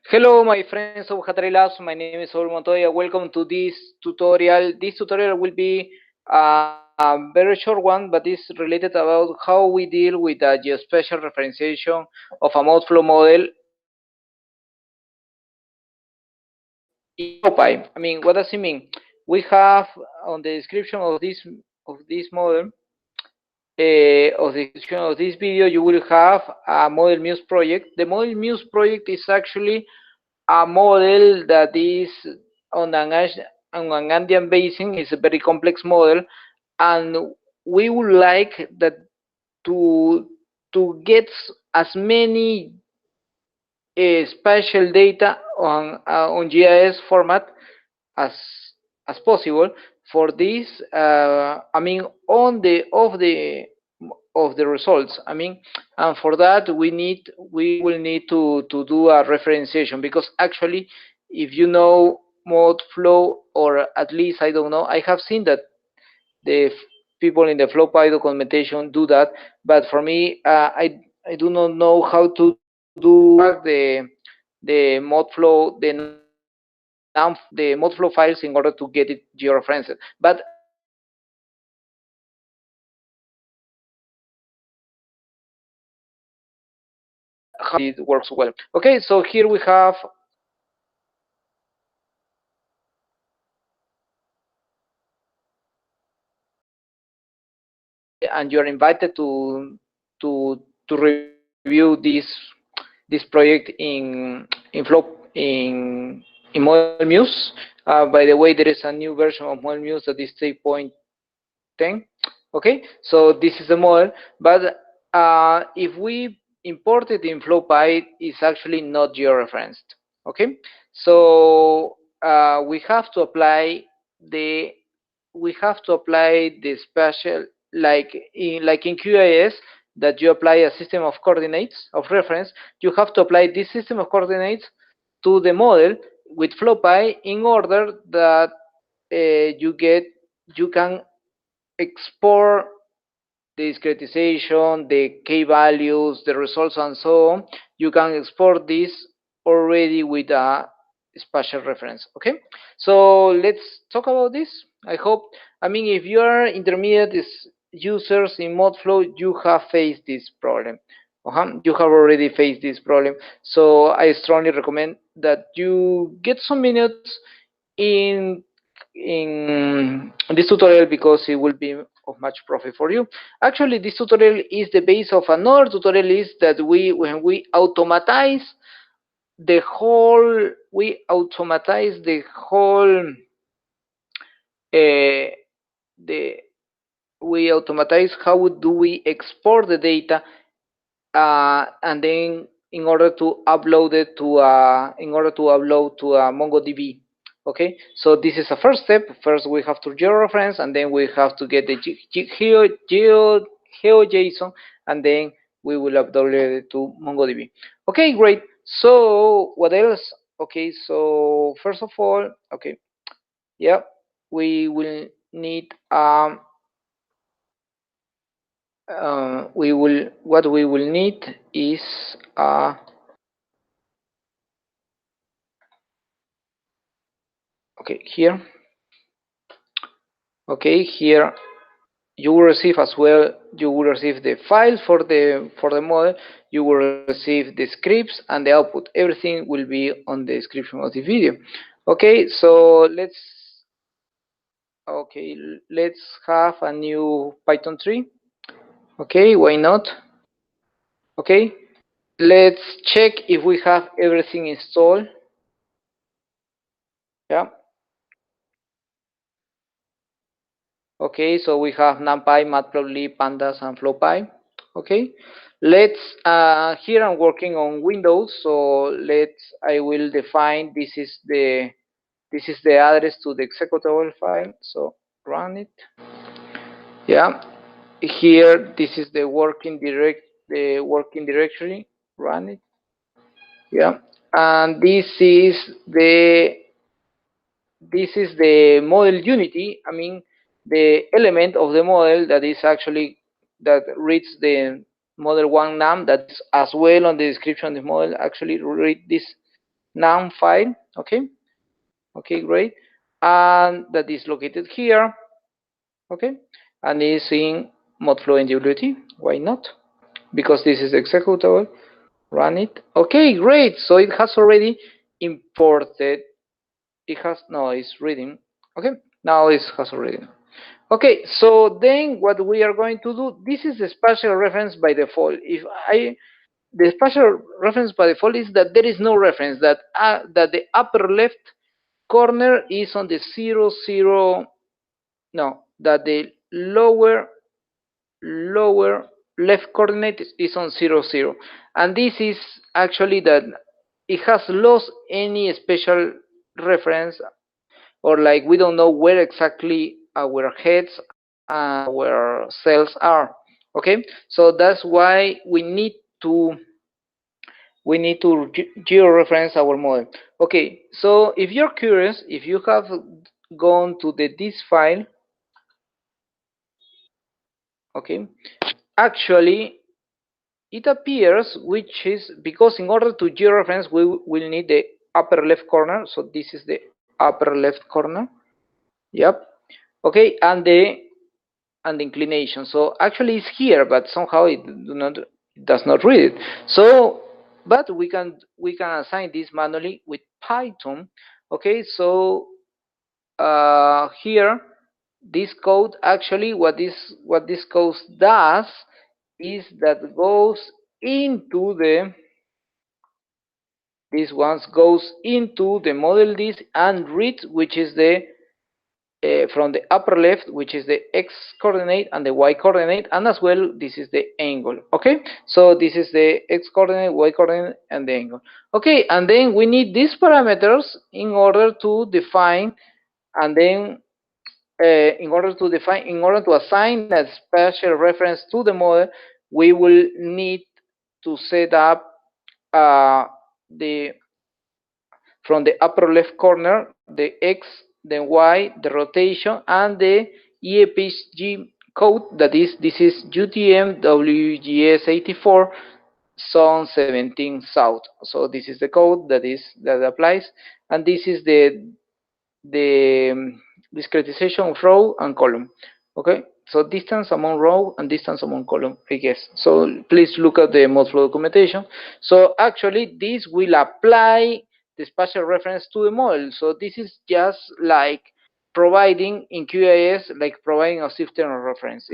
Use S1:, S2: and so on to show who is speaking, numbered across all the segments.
S1: Hello, my friends of Hatari Labs. My name is Saul Montoya. Welcome to this tutorial. This tutorial will be a very short one, but it's related about how we deal with the geospatial referentiation of a MODFLOW model in Flopy. I mean, what does it mean? We have on the description of this model, of the description of this video, you will have a Model Muse project. The Model Muse project is actually a model that is on an Andean basin. Is a very complex model, and we would like that to get as many spatial data on GIS format as possible for this. I mean, on the of the results. I mean, and for that we will need to do a referentiation, because actually, if you know MODFLOW, or at least I don't know, I have seen that the people in the Flopy documentation do that, but for me, I do not know how to do the MODFLOW, the MODFLOW files in order to get it georeferenced. But how it works well. Okay, so here we have, and you're invited to review this project in Flop in Model Muse. By the way, there is a new version of Model Muse that is 3.10. Okay, so this is the model, but if we import it in Flowpy, it's actually not georeferenced. Okay, so we have to apply the special, like in QIS, that you apply a system of coordinates of reference. You have to apply this system of coordinates to the model with Flowpy in order that you can export the discretization, the key values, the results, and so on. You can export this already with a spatial reference. Okay, so let's talk about this. I mean, if you are intermediate users in MODFLOW, you have faced this problem. You have already faced this problem. So I strongly recommend that you get some minutes in this tutorial, because it will be of much profit for you. Actually, this tutorial is the base of another tutorial, is that when we automatize the whole, uh, the we automatize how do we export the data, and then in order to upload it to MongoDB. Okay, so this is a first step. First, we have to georeference, and then we have to get the GeoJSON, and then we will upload it to MongoDB. Okay, great. So what else? Okay, so first of all, okay, yeah, we will need what we will need is okay, here. Okay, here you will receive as well. You will receive the file for the model. You will receive the scripts and the output. Everything will be on the description of the video. Okay, so let's have a new Python 3. Okay, why not? Okay, let's check if we have everything installed. Yeah. Okay, so we have NumPy, Matplotlib, Pandas, and Flowpy. Okay, let's here I'm working on Windows, so I will define, this is the address to the executable file, so run it. Yeah, here this is the working directory, run it. Yeah, and this is the model unity. I mean, the element of the model that is actually that reads the model one num, that is as well on the description of the model. Actually read this NAM file. Okay, great, and that is located here. Okay, and is in MODFLOW NWT. Why not? Because this is executable. Run it. Okay, great. So it has already imported. It has no, it's reading. Okay, now it has already. Okay, so then what we are going to do, this is the spatial reference by default. The spatial reference by default is that there is no reference, that the upper left corner is on the 0, 0, no, that the lower left coordinate is on 0, 0. And this is actually that it has lost any special reference, or like we don't know where exactly our heads and our cells are. Okay, so that's why we need to georeference our model. Okay, so if you're curious, if you have gone to this file, okay, actually it appears, which is because in order to georeference we will need the upper left corner. So this is the upper left corner. Yep. Okay, and the inclination. So actually it's here, but somehow it does not read it. So but we can assign this manually with Python. Okay, so here this code, actually what this code does is that goes into the this ones goes into the model disk and reads, which is the from the upper left, which is the x coordinate and the y coordinate, and as well this is the angle. Okay, so this is the x coordinate, y coordinate, and the angle. Okay, and then we need these parameters in order to define, and then in order to assign a special reference to the model, we will need to set up the from the upper left corner the x, the y, the rotation, and the EPG code. That is, this is UTM WGS84 zone 17 south. So this is the code that applies, and this is the discretization of row and column. Okay, so distance among row and distance among column, I guess. So please look at the MODFLOW documentation. So actually this will apply the spatial reference to the model. So this is just like providing in QGIS, like providing a system of reference.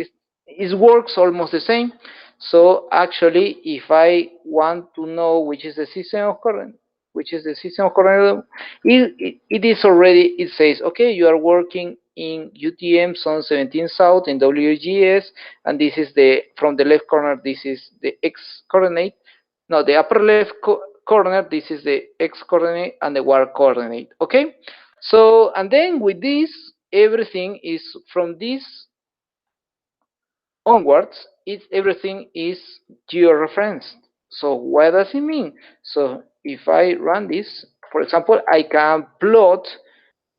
S1: It works almost the same. So actually, if I want to know which is the system of current, it is already, it says, okay, you are working in UTM zone 17 south in WGS, and this is the, from the left corner, this is the x coordinate. No, the upper left corner, this is the x coordinate and the y coordinate. Okay, so and then with this, everything is from this onwards, everything is georeferenced. So what does it mean? So if I run this, for example, I can plot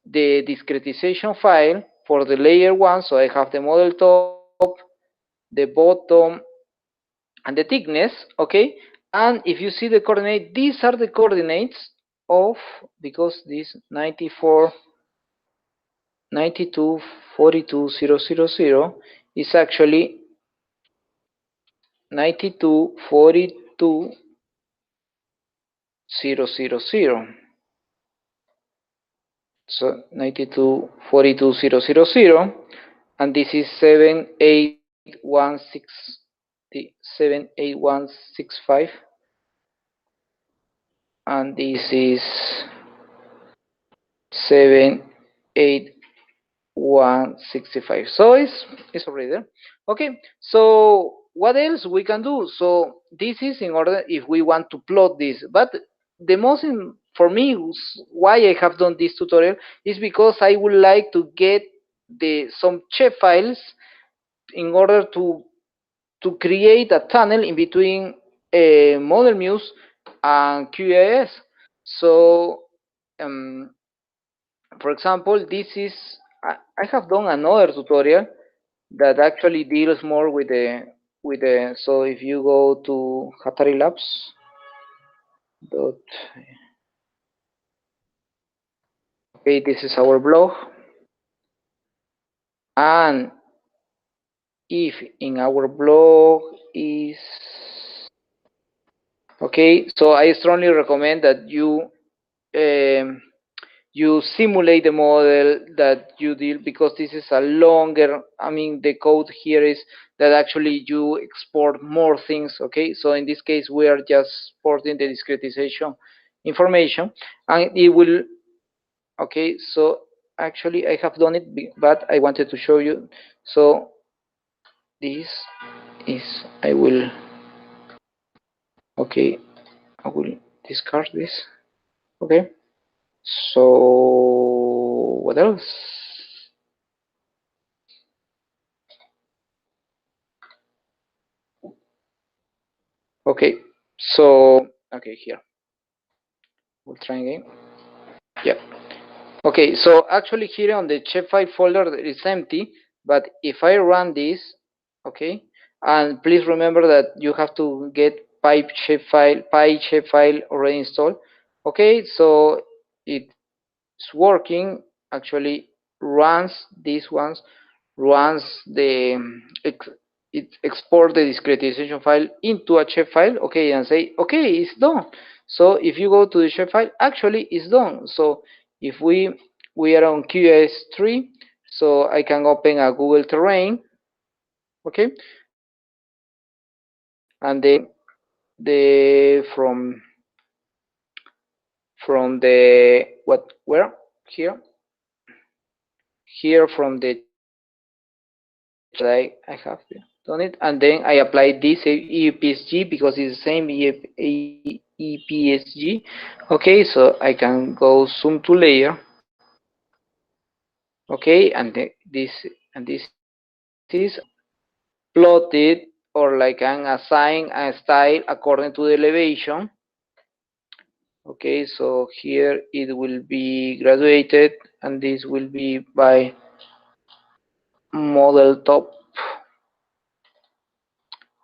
S1: the discretization file for the layer 1. So I have the model top, the bottom, and the thickness. Okay, and if you see the coordinate, these are the coordinates of, because this 94 92 42 000 is actually 92 42 000. So 92 42 000, and this is 78165, and this is 78165. So it's already there. Okay, so what else we can do? So this is in order if we want to plot this, but the most for me, why I have done this tutorial is because I would like to get some chef files in order to create a tunnel in between Model Muse and QGIS. So for example, this is, I have done another tutorial that actually deals more with the so if you go to Hatari Labs Okay, this is our blog, and if in our blog is okay, so I strongly recommend that um, you simulate the model that you deal, because this is a longer, I mean, the code here is that actually you export more things. Okay, so in this case we are just exporting the discretization information, and it will, okay, so actually I have done it, but I wanted to show you. So this is, I will, okay, I will discard this. Okay, so what else? Okay, so okay, here we'll try again. Yeah. Okay, so actually here on the shapefile folder it's empty, but if I run this, okay, and please remember that you have to get py shapefile already installed. Okay, so it's working. Actually runs these ones, runs the it export the discretization file into a shapefile, okay, and say okay, it's done. So if you go to the shapefile, actually it's done. So if we are on QS3, so I can open a Google Terrain, okay, and then the from the what where here from the I have done it, and then I apply this EPSG because it's the same EPSG. Okay, so I can go zoom to layer. Okay, and this is plotted, or like an assign a style according to the elevation. Okay, so here it will be graduated, and this will be by model top.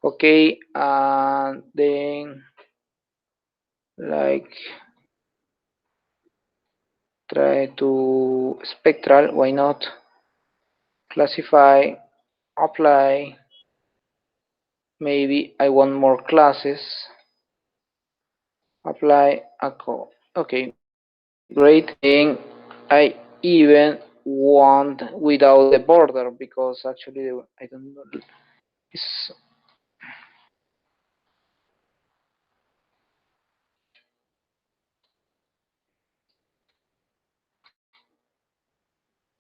S1: Okay, and then like try to spectral, why not, classify, apply, maybe I want more classes, apply a code. Okay, great. And I even want without the border, because actually I don't know, it's,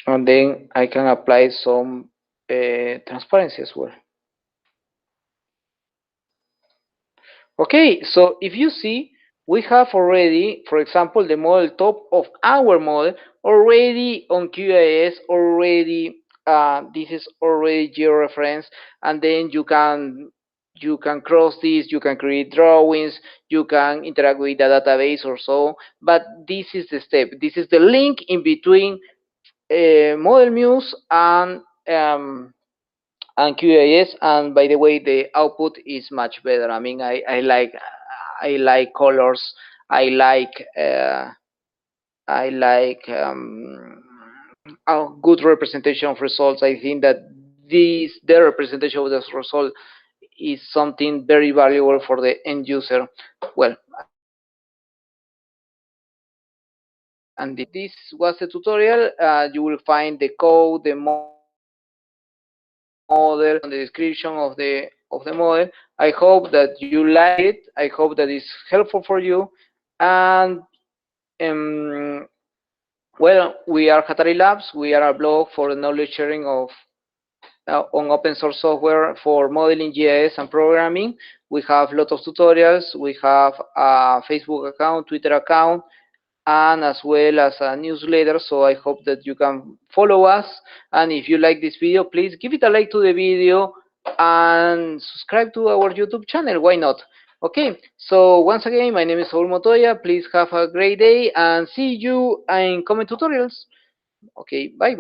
S1: and then I can apply some transparency as well. Okay, so if you see, we have already, for example, the model top of our model already on QGIS, already, this is already georeference, and then you can cross this, you can create drawings, you can interact with the database or so, but this is the step, this is the link in between Model Muse and QAS. And by the way, the output is much better. I mean, I like colors. I like I like a good representation of results. I think that the representation of this result is something very valuable for the end user. Well, and this was the tutorial. You will find the code, the model, and the description of the model. I hope that you like it. I hope that it's helpful for you. And well, we are Hatari Labs. We are a blog for knowledge sharing of on open source software for modeling, GIS, and programming. We have a lot of tutorials. We have a Facebook account, Twitter account, and as well as a newsletter. So I hope that you can follow us, and if you like this video, please give it a like to the video and subscribe to our YouTube channel. Why not? Okay, so once again, my name is Saul Motoya. Please have a great day and see you in coming tutorials. Okay, bye.